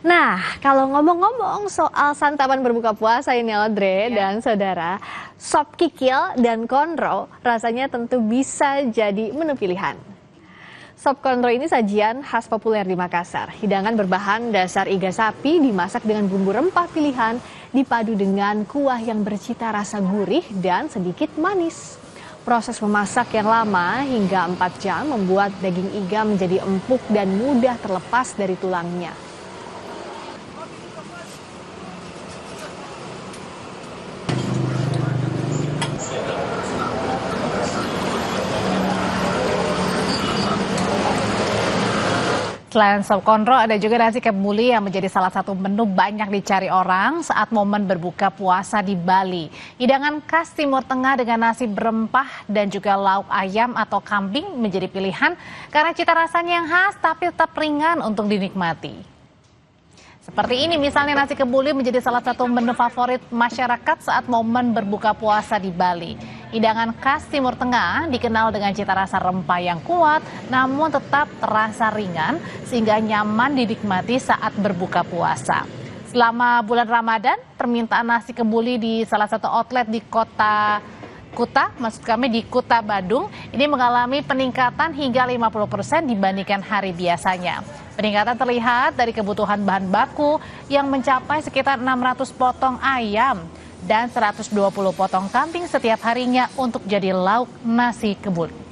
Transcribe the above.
Nah, kalau ngomong-ngomong soal santapan berbuka puasa ini Audrey Ya. dan saudara, sop kikil dan konro rasanya tentu bisa jadi menu pilihan. Sop konro ini sajian khas populer di Makassar. Hidangan berbahan dasar iga sapi dimasak dengan bumbu rempah pilihan dipadu dengan kuah yang bercita rasa gurih dan sedikit manis. Proses memasak yang lama hingga 4 jam membuat daging iga menjadi empuk dan mudah terlepas dari tulangnya. Selain sop konro, ada juga nasi kebuli yang menjadi salah satu menu banyak dicari orang saat momen berbuka puasa di Bali. Hidangan khas Timur Tengah dengan nasi berempah dan juga lauk ayam atau kambing menjadi pilihan karena cita rasanya yang khas tapi tetap ringan untuk dinikmati. Seperti ini misalnya nasi kebuli menjadi salah satu menu favorit masyarakat saat momen berbuka puasa di Bali. Hidangan khas Timur Tengah dikenal dengan cita rasa rempah yang kuat namun tetap terasa ringan sehingga nyaman dinikmati saat berbuka puasa. Selama bulan Ramadan, permintaan nasi kebuli di salah satu outlet di Kuta Badung ini mengalami peningkatan hingga 50% dibandingkan hari biasanya. Peningkatan terlihat dari kebutuhan bahan baku yang mencapai sekitar 600 potong ayam dan 120 potong kambing setiap harinya untuk jadi lauk nasi kebuli.